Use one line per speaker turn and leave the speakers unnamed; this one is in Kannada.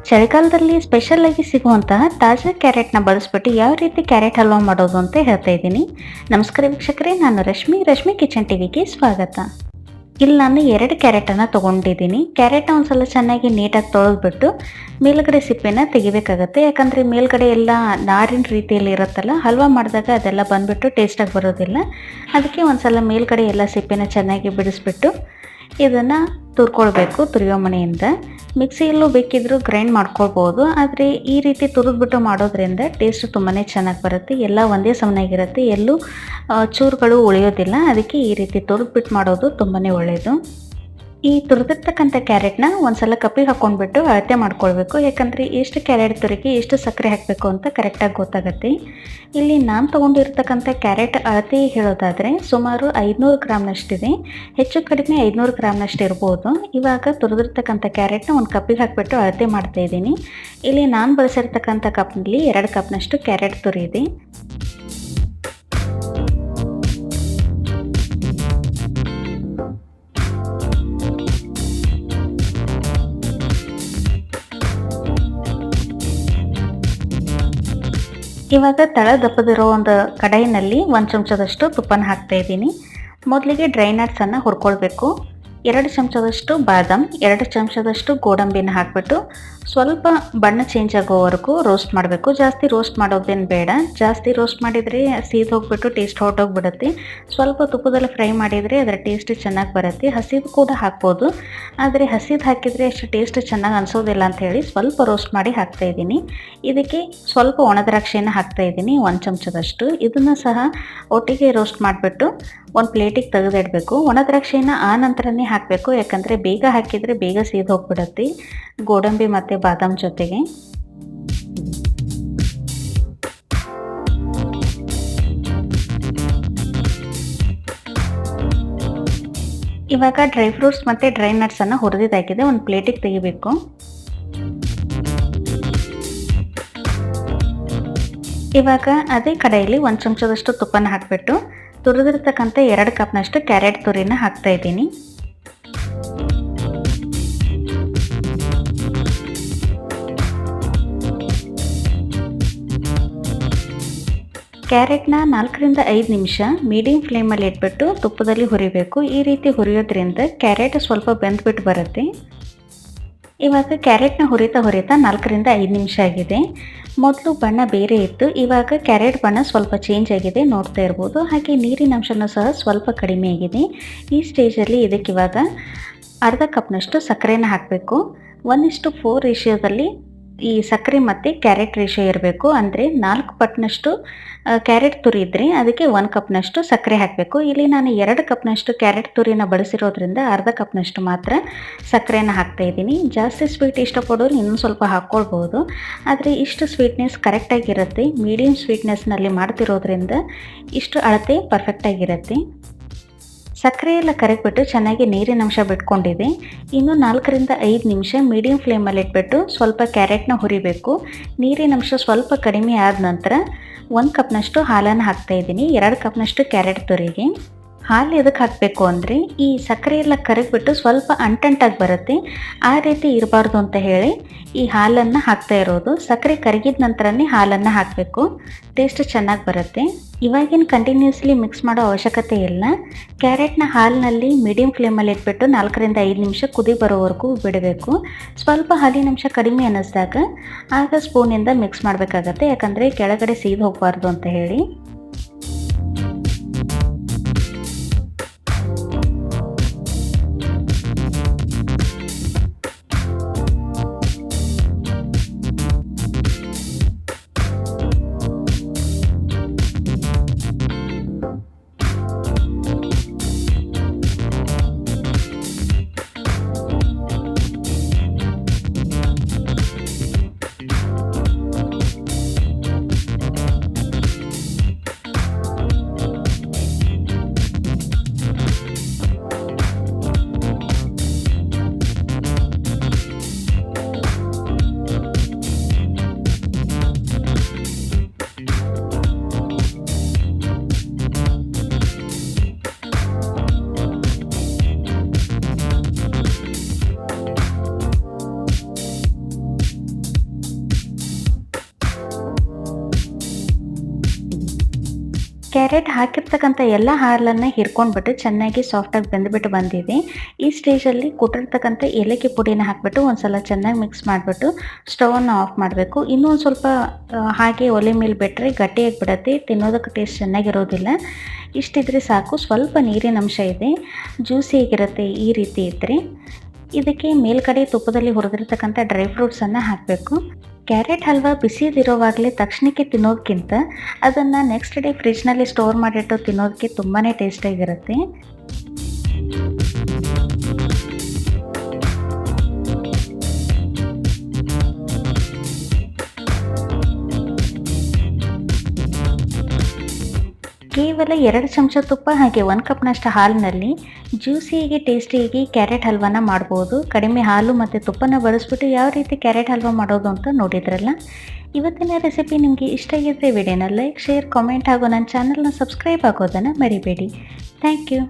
ಚಳಿಗಾಲದಲ್ಲಿ ಸ್ಪೆಷಲ್ ಆಗಿ ಸಿಗುವಂತಹ ತಾಜಾ ಕ್ಯಾರೆಟ್ನ ಬಳಸ್ಬಿಟ್ಟು ಯಾವ ರೀತಿ ಕ್ಯಾರೆಟ್ ಹಲ್ವಾ ಮಾಡೋದು ಅಂತ ಹೇಳ್ತಾ ಇದ್ದೀನಿ. ನಮಸ್ಕಾರ ವೀಕ್ಷಕರೇ, ನಾನು ರಶ್ಮಿ ಕಿಚನ್ ಟಿವಿಗೆ ಸ್ವಾಗತ. ಇಲ್ಲಿ ನಾನು 2 ಕ್ಯಾರೆಟನ್ನು ತೊಗೊಂಡಿದ್ದೀನಿ. ಕ್ಯಾರೆಟ್ನ ಒಂದ್ಸಲ ಚೆನ್ನಾಗಿ ನೀಟಾಗಿ ತೊಳೆದ್ಬಿಟ್ಟು ಮೇಲ್ಗಡೆ ಸಿಪ್ಪೆನ ತೆಗಿಬೇಕಾಗತ್ತೆ. ಯಾಕಂದರೆ ಮೇಲ್ಗಡೆ ಎಲ್ಲ ನಾರಿನ ರೀತಿಯಲ್ಲಿ ಇರುತ್ತಲ್ಲ, ಹಲ್ವಾ ಮಾಡಿದಾಗ ಅದೆಲ್ಲ ಬಂದುಬಿಟ್ಟು ಟೇಸ್ಟಾಗಿ ಬರೋದಿಲ್ಲ. ಅದಕ್ಕೆ ಒಂದ್ಸಲ ಮೇಲ್ಗಡೆ ಎಲ್ಲ ಸಿಪ್ಪೆನ ಚೆನ್ನಾಗಿ ಬಿಡಿಸ್ಬಿಟ್ಟು ಇದನ್ನು ತುರ್ಕೊಳ್ಬೇಕು ತುರಿಯೋ ಮಣೆಯಿಂದ. ಮಿಕ್ಸಿಯಲ್ಲೂ ಬೇಕಿದ್ದರೂ ಗ್ರೈಂಡ್ ಮಾಡ್ಕೊಳ್ಬೋದು, ಆದರೆ ಈ ರೀತಿ ತುರಿದ್ಬಿಟ್ಟು ಮಾಡೋದ್ರಿಂದ ಟೇಸ್ಟ್ ತುಂಬಾ ಚೆನ್ನಾಗಿ ಬರುತ್ತೆ. ಎಲ್ಲ ಒಂದೇ ಸಮನಾಗಿರುತ್ತೆ, ಎಲ್ಲೂ ಚೂರುಗಳು ಉಳಿಯೋದಿಲ್ಲ. ಅದಕ್ಕೆ ಈ ರೀತಿ ತುರಿದ್ಬಿಟ್ಟು ಮಾಡೋದು ತುಂಬಾ ಒಳ್ಳೆಯದು. ಈ ತುರಿದಿರ್ತಕ್ಕಂಥ ಕ್ಯಾರೆಟ್ನ ಒಂದ್ಸಲ ಕಪ್ಪಿಗೆ ಹಾಕ್ಕೊಂಡ್ಬಿಟ್ಟು ಅಳತೆ ಮಾಡ್ಕೊಳ್ಬೇಕು. ಯಾಕಂದರೆ ಎಷ್ಟು ಕ್ಯಾರೆಟ್ ತುರಿಗೆ ಎಷ್ಟು ಸಕ್ಕರೆ ಹಾಕಬೇಕು ಅಂತ ಕರೆಕ್ಟಾಗಿ ಗೊತ್ತಾಗುತ್ತೆ. ಇಲ್ಲಿ ನಾನು ತೊಗೊಂಡಿರ್ತಕ್ಕಂಥ ಕ್ಯಾರೆಟ್ ಅಳತೆ ಹೇಳೋದಾದರೆ ಸುಮಾರು 500 ಗ್ರಾಮ್ನಷ್ಟಿದೆ. ಹೆಚ್ಚು ಕಡಿಮೆ 500 ಗ್ರಾಮ್ನಷ್ಟು ಇರ್ಬೋದು. ಇವಾಗ ತುರಿದಿರ್ತಕ್ಕಂಥ ಕ್ಯಾರೆಟ್ನ ಒಂದು ಕಪ್ಪಿಗೆ ಹಾಕಿಬಿಟ್ಟು ಅಳತೆ ಮಾಡ್ತಾಯಿದ್ದೀನಿ. ಇಲ್ಲಿ ನಾನು ಬಳಸಿರ್ತಕ್ಕಂಥ ಕಪ್ನಲ್ಲಿ 2 ಕಪ್ನಷ್ಟು ಕ್ಯಾರೆಟ್ ತುರಿ ಇದೆ. ಇವಾಗ ತಳ ದಪ್ಪದಿರೋ ಒಂದು ಕಡಾಯಿನಲ್ಲಿ 1 ಚಮಚದಷ್ಟು ತುಪ್ಪನ ಹಾಕ್ತಾಯಿದ್ದೀನಿ. ಮೊದಲಿಗೆ ಡ್ರೈ ನಟ್ಸನ್ನು ಹುರ್ಕೊಳ್ಬೇಕು. 2 ಚಮಚದಷ್ಟು ಬಾದಾಮ್, 2 ಚಮಚದಷ್ಟು ಗೋಡಂಬಿನ ಹಾಕಿಬಿಟ್ಟು ಸ್ವಲ್ಪ ಬಣ್ಣ ಚೇಂಜ್ ಆಗೋವರೆಗೂ ರೋಸ್ಟ್ ಮಾಡಬೇಕು. ಜಾಸ್ತಿ ರೋಸ್ಟ್ ಮಾಡೋದೇನು ಬೇಡ. ಜಾಸ್ತಿ ರೋಸ್ಟ್ ಮಾಡಿದರೆ ಸೀದು ಹೋಗ್ಬಿಟ್ಟು ಟೇಸ್ಟ್ ಹೊರಟೋಗ್ಬಿಡುತ್ತೆ. ಸ್ವಲ್ಪ ತುಪ್ಪದಲ್ಲಿ ಫ್ರೈ ಮಾಡಿದರೆ ಅದರ ಟೇಸ್ಟ್ ಚೆನ್ನಾಗಿ ಬರುತ್ತೆ. ಹಸಿದು ಕೂಡ ಹಾಕ್ಬೋದು, ಆದರೆ ಹಸಿದು ಹಾಕಿದರೆ ಅಷ್ಟು ಟೇಸ್ಟ್ ಚೆನ್ನಾಗಿ ಅನಿಸೋದಿಲ್ಲ ಅಂತ ಹೇಳಿ ಸ್ವಲ್ಪ ರೋಸ್ಟ್ ಮಾಡಿ ಹಾಕ್ತಾಯಿದ್ದೀನಿ. ಇದಕ್ಕೆ ಸ್ವಲ್ಪ ಒಣದ್ರಾಕ್ಷಿಯನ್ನು ಹಾಕ್ತಾಯಿದ್ದೀನಿ, 1 ಚಮಚದಷ್ಟು. ಇದನ್ನು ಸಹ ಒಟ್ಟಿಗೆ ರೋಸ್ಟ್ ಮಾಡಿಬಿಟ್ಟು ಒಂದು ಪ್ಲೇಟಿಗೆ ತೆಗೆದಿಡಬೇಕು. ಒಣದ್ರಾಕ್ಷಿನ ಆ ನಂತರನೇ ಹಾಕಬೇಕು, ಯಾಕಂದರೆ ಬೇಗ ಹಾಕಿದರೆ ಬೇಗ ಸೀದು ಹೋಗ್ಬಿಡುತ್ತೆ ಗೋಡಂಬಿ ಮತ್ತು ಬಾದಾಮ್ ಜೊತೆಗೆ. ಇವಾಗ ಡ್ರೈ ಫ್ರೂಟ್ಸ್ ಮತ್ತು ಡ್ರೈ ನಟ್ಸನ್ನು ಹುರಿದಿದ್ದಾಗಿದೆ, ಒಂದು ಪ್ಲೇಟಿಗೆ ತೆಗಿಬೇಕು. ಇವಾಗ ಅದೇ ಕಡಾಯಲ್ಲಿ 1 ಚಮಚದಷ್ಟು ತುಪ್ಪನ ಹಾಕಿಬಿಟ್ಟು ತುರಿದಿರ್ತಕ್ಕಂಥ 2 ಕಪ್ನಷ್ಟು ಕ್ಯಾರೆಟ್ ತುರಿನ ಹಾಕ್ತಾಯಿದ್ದೀನಿ. ಕ್ಯಾರೆಟ್ನ 4ರಿಂದ 5 ನಿಮಿಷ ಮೀಡಿಯಂ ಫ್ಲೇಮಲ್ಲಿ ಇಟ್ಬಿಟ್ಟು ತುಪ್ಪದಲ್ಲಿ ಹುರಿಬೇಕು. ಈ ರೀತಿ ಹುರಿಯೋದ್ರಿಂದ ಕ್ಯಾರೆಟ್ ಸ್ವಲ್ಪ ಬೆಂದ್ಬಿಟ್ಟು ಬರುತ್ತೆ. ಇವಾಗ ಕ್ಯಾರೆಟ್ನ ಹುರಿತಾ 4ರಿಂದ 5 ನಿಮಿಷ ಆಗಿದೆ. ಮೊದಲು ಬಣ್ಣ ಬೇರೆ ಇತ್ತು, ಇವಾಗ ಕ್ಯಾರೆಟ್ ಬಣ್ಣ ಸ್ವಲ್ಪ ಚೇಂಜ್ ಆಗಿದೆ, ನೋಡ್ತಾ ಇರ್ಬೋದು. ಹಾಗೆ ನೀರಿನ ಅಂಶನೂ ಸಹ ಸ್ವಲ್ಪ ಕಡಿಮೆ ಆಗಿದೆ. ಈ ಸ್ಟೇಜಲ್ಲಿ ಇದಕ್ಕಿವಾಗ ಅರ್ಧ ಕಪ್ನಷ್ಟು ಸಕ್ಕರೆನ ಹಾಕಬೇಕು. 1:4 ರೇಷಿಯೋದಲ್ಲಿ ಈ ಸಕ್ಕರೆ ಮತ್ತು ಕ್ಯಾರೆಟ್ ರೇಷಿಯೋ ಇರಬೇಕು. ಅಂದರೆ 4 ಪಟ್ನಷ್ಟು ಕ್ಯಾರೆಟ್ ತುರಿ ಇದ್ದರೆ ಅದಕ್ಕೆ 1 ಕಪ್ನಷ್ಟು ಸಕ್ಕರೆ ಹಾಕಬೇಕು. ಇಲ್ಲಿ ನಾನು 2 ಕಪ್ನಷ್ಟು ಕ್ಯಾರೆಟ್ ತುರಿನ ಬಳಸಿರೋದ್ರಿಂದ ಅರ್ಧ ಕಪ್ನಷ್ಟು ಮಾತ್ರ ಸಕ್ಕರೆನ ಹಾಕ್ತಾಯಿದ್ದೀನಿ. ಜಾಸ್ತಿ ಸ್ವೀಟ್ ಇಷ್ಟಪಡೋರು ಇನ್ನೊಂದು ಸ್ವಲ್ಪ ಹಾಕ್ಕೊಳ್ಬೋದು, ಆದರೆ ಇಷ್ಟು ಸ್ವೀಟ್ನೆಸ್ ಕರೆಕ್ಟಾಗಿರುತ್ತೆ. ಮೀಡಿಯಮ್ ಸ್ವೀಟ್ನೆಸ್ನಲ್ಲಿ ಮಾಡ್ತಿರೋದ್ರಿಂದ ಇಷ್ಟು ಅಳತೆ ಪರ್ಫೆಕ್ಟಾಗಿರುತ್ತೆ. ಸಕ್ಕರೆ ಎಲ್ಲ ಕರಗಿಬಿಟ್ಟು ಚೆನ್ನಾಗಿ ನೀರಿನ ಅಂಶ ಬಿಟ್ಕೊಂಡಿದೆ. ಇನ್ನು 4ರಿಂದ 5 ನಿಮಿಷ ಮೀಡಿಯಂ ಫ್ಲೇಮಲ್ಲಿ ಇಟ್ಬಿಟ್ಟು ಸ್ವಲ್ಪ ಕ್ಯಾರೆಟ್ನ ಹುರಿಬೇಕು. ನೀರಿನ ಅಂಶ ಸ್ವಲ್ಪ ಕಡಿಮೆ ಆದ ನಂತರ 1 ಕಪ್ನಷ್ಟು ಹಾಲನ್ನು ಹಾಕ್ತಾಯಿದ್ದೀನಿ 2 ಕಪ್ನಷ್ಟು ಕ್ಯಾರೆಟ್ ತುರಿಗೆ. ಹಾಲು ಎದಕ್ಕೆ ಹಾಕಬೇಕು ಅಂದರೆ ಈ ಸಕ್ಕರೆ ಎಲ್ಲ ಕರಗಿಬಿಟ್ಟು ಸ್ವಲ್ಪ ಅಂಟಂಟಾಗಿ ಬರುತ್ತೆ, ಆ ರೀತಿ ಇರಬಾರ್ದು ಅಂತ ಹೇಳಿ ಈ ಹಾಲನ್ನು ಹಾಕ್ತಾ ಇರೋದು. ಸಕ್ಕರೆ ಕರಗಿದ ನಂತರನೇ ಹಾಲನ್ನು ಹಾಕಬೇಕು, ಟೇಸ್ಟ್ ಚೆನ್ನಾಗಿ ಬರುತ್ತೆ. ಇವಾಗಿನ ಕಂಟಿನ್ಯೂಸ್ಲಿ ಮಿಕ್ಸ್ ಮಾಡೋ ಅವಶ್ಯಕತೆ ಇಲ್ಲ. ಕ್ಯಾರೆಟ್ನ ಹಾಲಿನಲ್ಲಿ ಮೀಡಿಯಂ ಫ್ಲೇಮಲ್ಲಿ ಇಟ್ಬಿಟ್ಟು 4ರಿಂದ 5 ನಿಮಿಷ ಕುದಿ ಬರೋವರೆಗೂ ಬಿಡಬೇಕು. ಸ್ವಲ್ಪ ಹಾಲಿನ ಅಂಶ ಕಡಿಮೆ ಅನ್ನಿಸಿದಾಗ ಆಗ ಸ್ಪೂನಿಂದ ಮಿಕ್ಸ್ ಮಾಡಬೇಕಾಗತ್ತೆ, ಯಾಕಂದರೆ ಕೆಳಗಡೆ ಸೀದು ಹೋಗಬಾರ್ದು ಅಂತ ಹೇಳಿ. ಕ್ಯಾರೆಟ್ ಹಾಕಿರ್ತಕ್ಕಂಥ ಎಲ್ಲ ಹಾಲನ್ನು ಹಿರ್ಕೊಂಡ್ಬಿಟ್ಟು ಚೆನ್ನಾಗಿ ಸಾಫ್ಟಾಗಿ ಬೆಂದ್ಬಿಟ್ಟು ಬಂದಿದೆ. ಈ ಸ್ಟೇಜಲ್ಲಿ ಕುಟ್ಟಿರ್ತಕ್ಕಂಥ ಏಲಕ್ಕಿ ಪುಡಿನ ಹಾಕಿಬಿಟ್ಟು ಒಂದ್ಸಲ ಚೆನ್ನಾಗಿ ಮಿಕ್ಸ್ ಮಾಡಿಬಿಟ್ಟು ಸ್ಟವನ್ನು ಆಫ್ ಮಾಡಬೇಕು. ಇನ್ನೂ ಒಂದು ಸ್ವಲ್ಪ ಹಾಗೆ ಒಲೆ ಮೇಲೆ ಬಿಟ್ಟರೆ ಗಟ್ಟಿಯಾಗಿ ಬಿಡುತ್ತೆ, ತಿನ್ನೋದಕ್ಕೆ ಟೇಸ್ಟ್ ಚೆನ್ನಾಗಿರೋದಿಲ್ಲ. ಇಷ್ಟಿದ್ರೆ ಸಾಕು. ಸ್ವಲ್ಪ ನೀರಿನ ಅಂಶ ಇದೆ, ಜ್ಯೂಸಿಯಾಗಿರುತ್ತೆ. ಈ ರೀತಿ ಇದ್ದರೆ ಇದಕ್ಕೆ ಮೇಲ್ಗಡೆ ತುಪ್ಪದಲ್ಲಿ ಹುರಿದಿರ್ತಕ್ಕಂಥ ಡ್ರೈ ಫ್ರೂಟ್ಸನ್ನು ಹಾಕಬೇಕು. ಕ್ಯಾರೆಟ್ ಹಲ್ವಾ ಬಿಸಿದಿರೋವಾಗಲೇ ತಕ್ಷಣಕ್ಕೆ ತಿನ್ನೋದಕ್ಕಿಂತ ಅದನ್ನು ನೆಕ್ಸ್ಟ್ ಡೇ ಫ್ರಿಜ್ನಲ್ಲಿ ಸ್ಟೋರ್ ಮಾಡಿಟ್ಟು ತಿನ್ನೋದಕ್ಕೆ ತುಂಬಾ ಟೇಸ್ಟಿಯಾಗಿರುತ್ತೆ. ಕೇವಲ 2 ಚಮಚ ತುಪ್ಪ ಹಾಗೆ 1 ಕಪ್ನಷ್ಟು ಹಾಲಿನಲ್ಲಿ ಜ್ಯೂಸಿಯಾಗಿ ಟೇಸ್ಟಿಯಾಗಿ ಕ್ಯಾರೆಟ್ ಹಲ್ವಾನ ಮಾಡ್ಬೋದು. ಕಡಿಮೆ ಹಾಲು ಮತ್ತು ತುಪ್ಪನ ಬಳಸ್ಬಿಟ್ಟು ಯಾವ ರೀತಿ ಕ್ಯಾರೆಟ್ ಹಲ್ವಾ ಮಾಡೋದು ಅಂತ ನೋಡಿದ್ರಲ್ಲ. ಇವತ್ತಿನ ರೆಸಿಪಿ ನಿಮಗೆ ಇಷ್ಟ ಆಗಿದ್ದರೆ ವಿಡಿಯೋನ ಲೈಕ್, ಶೇರ್, ಕಾಮೆಂಟ್ ಹಾಗೂ ನನ್ನ ಚಾನಲ್ನ ಸಬ್ಸ್ಕ್ರೈಬ್ ಆಗೋದನ್ನು ಮರಿಬೇಡಿ. Thank you.